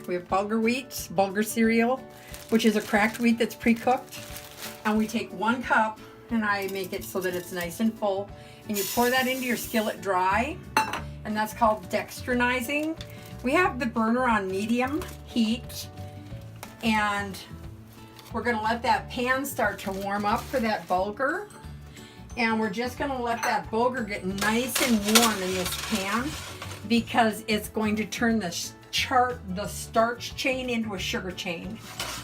We have Bulgar wheat, Bulgar cereal, which is a cracked wheat that's pre-cooked. And we take 1 cup, and I make it so that it's nice and full. And you pour that into your skillet dry, and that's called dextrinizing. We have the burner on medium heat, and we're gonna let that pan start to warm up for that Bulgar. And we're just gonna let that Bulgar get nice and warm in this pan, because it's going to turn the starch chain into a sugar chain.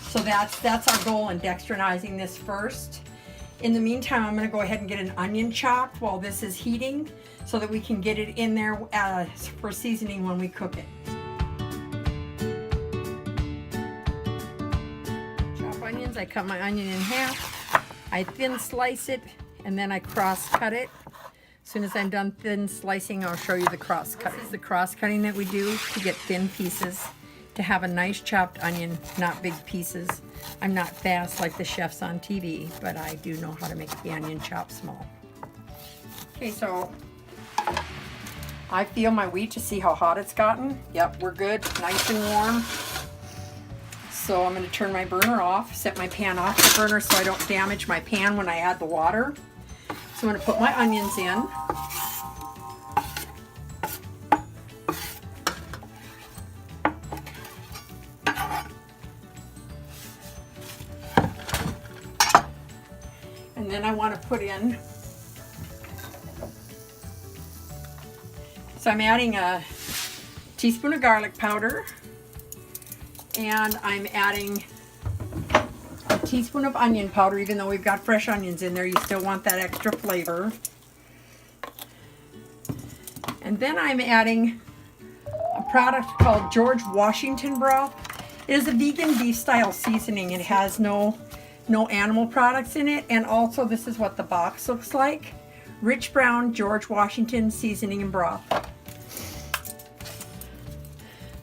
So that's our goal in dextrinizing this first. In the meantime, I'm gonna go ahead and get an onion chopped while this is heating so that we can get it in there for seasoning when we cook it. Chop onions, I cut my onion in half. I thin slice it, and then I cross cut it. As soon as I'm done thin slicing, I'll show you the cross cut. This is the cross cutting that we do to get thin pieces, to have a nice chopped onion, not big pieces. I'm not fast like the chefs on TV, but I do know how to make the onion chop small. Okay, so I feel my wheat to see how hot it's gotten. Yep, we're good, nice and warm. So I'm gonna turn my burner off, set my pan off the burner so I don't damage my pan when I add the water. So I'm gonna put my onions in. And then I want to put in, so I'm adding a teaspoon of garlic powder, and I'm adding a teaspoon of onion powder. Even though we've got fresh onions in there, you still want that extra flavor. And then I'm adding a product called George Washington broth. It is a vegan beef style seasoning. It has no animal products in it, and also this is what the box looks like. Rich brown George Washington seasoning and broth.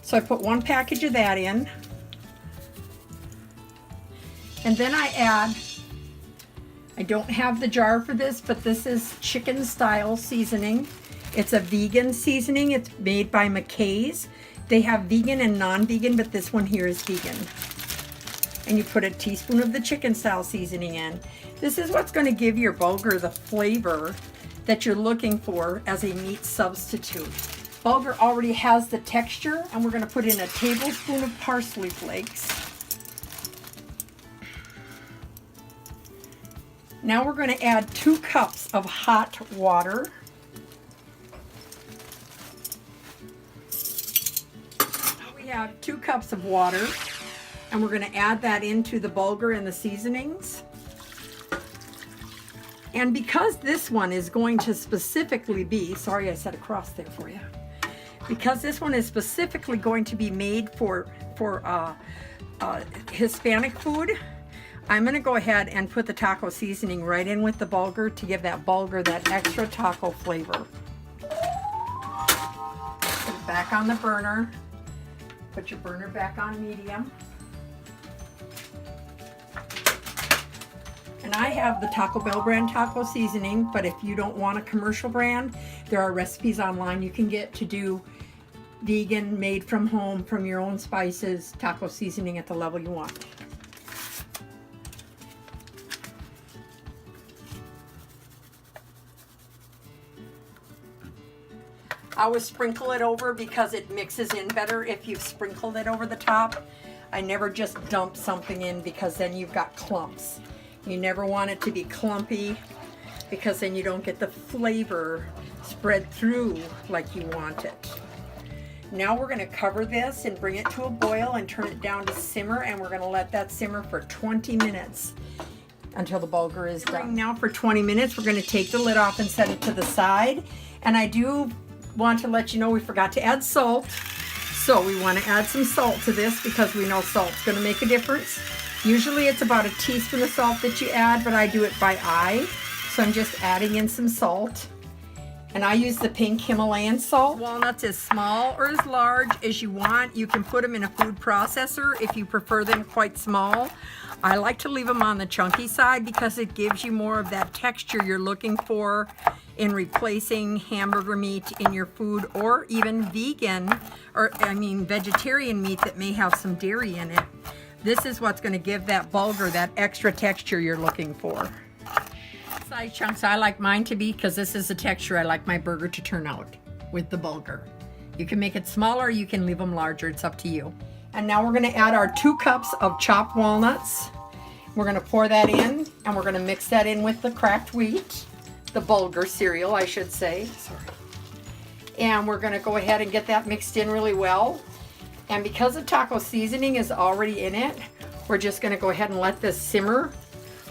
So I put 1 package of that in, and then I don't have the jar for this, but this is chicken style seasoning. It's a vegan seasoning. It's made by McKay's. They have vegan and non-vegan, but this one here is vegan. And you put a teaspoon of the chicken style seasoning in. This is what's going to give your Bulgar the flavor that you're looking for as a meat substitute. Bulgar already has the texture, and we're going to put in a tablespoon of parsley flakes. Now we're going to add 2 cups of hot water. Now we have 2 cups of water. And we're going to add that into the Bulgar and the seasonings. And because this one is going to specifically be, sorry I said across there for you, because this one is specifically going to be made for Hispanic food, I'm going to go ahead and put the taco seasoning right in with the Bulgar to give that Bulgar that extra taco flavor. Put it back on the burner. Put your burner back on medium. And I have the Taco Bell brand taco seasoning, but if you don't want a commercial brand, there are recipes online you can get to do vegan, made from home, from your own spices, taco seasoning at the level you want. I always sprinkle it over because it mixes in better if you've sprinkled it over the top. I never just dump something in because then you've got clumps. You never want it to be clumpy because then you don't get the flavor spread through like you want it. Now we're going to cover this and bring it to a boil and turn it down to simmer, and we're going to let that simmer for 20 minutes until the Bulgar is done. Now for 20 minutes we're going to take the lid off and set it to the side. And I do want to let you know we forgot to add salt. So we want to add some salt to this because we know salt's going to make a difference. Usually it's about a teaspoon of salt that you add, but I do it by eye. So I'm just adding in some salt. And I use the pink Himalayan salt. Walnuts as small or as large as you want. You can put them in a food processor if you prefer them quite small. I like to leave them on the chunky side because it gives you more of that texture you're looking for in replacing hamburger meat in your food, or even vegan, or I mean vegetarian meat that may have some dairy in it. This is what's going to give that bulgur that extra texture you're looking for. Size chunks I like mine to be, because this is the texture I like my burger to turn out with the bulgur. You can make it smaller, you can leave them larger, it's up to you. And now we're going to add our 2 cups of chopped walnuts. We're going to pour that in, and we're going to mix that in with the cracked wheat, the bulgur cereal I should say. Sorry. And we're going to go ahead and get that mixed in really well. And because the taco seasoning is already in it, we're just going to go ahead and let this simmer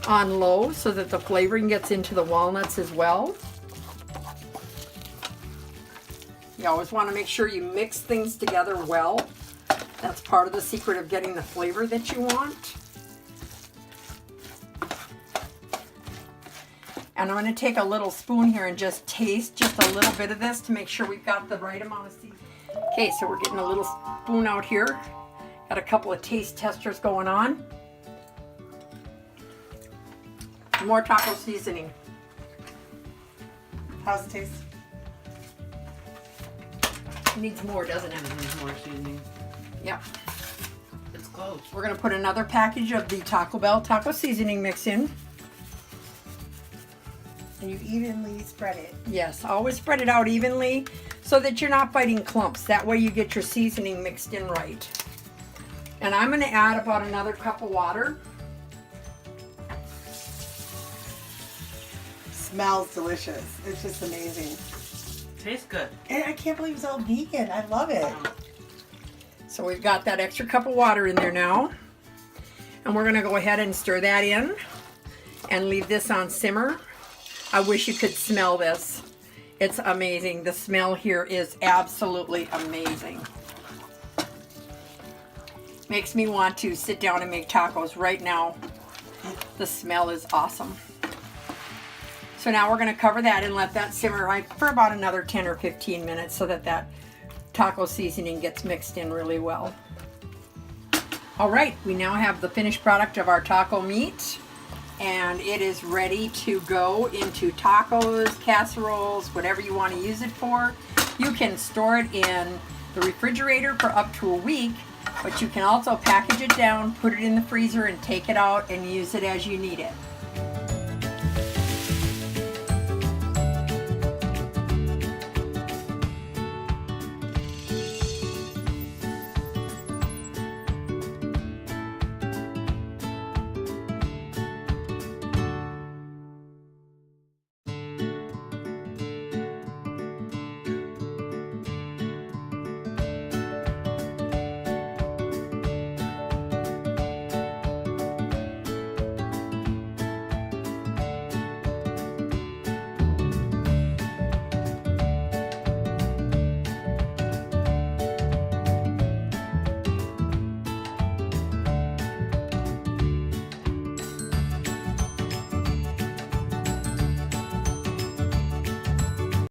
on low so that the flavoring gets into the walnuts as well. You always want to make sure you mix things together well. That's part of the secret of getting the flavor that you want. And I'm going to take a little spoon here and just taste just a little bit of this to make sure we've got the right amount of seasoning. Okay, so we're getting a little spoon out here. Got a couple of taste testers going on. More taco seasoning. How's it taste? It needs more, doesn't it? It needs more seasoning. Yep. It's close. We're going to put another package of the Taco Bell taco seasoning mix in. And you evenly spread it. Yes, always spread it out evenly so that you're not biting clumps. That way you get your seasoning mixed in right. And I'm going to add about another cup of water. Smells delicious. It's just amazing. Tastes good. And I can't believe it's all vegan. I love it. So we've got that extra cup of water in there now. And we're going to go ahead and stir that in and leave this on simmer. I wish you could smell this. It's amazing. The smell here is absolutely amazing. Makes me want to sit down and make tacos right now. The smell is awesome. So now we're going to cover that and let that simmer right for about another 10 or 15 minutes so that that taco seasoning gets mixed in really well. All right, we now have the finished product of our taco meat, and it is ready to go into tacos, casseroles, whatever you want to use it for. You can store it in the refrigerator for up to a week, but you can also package it down, put it in the freezer, and take it out and use it as you need it.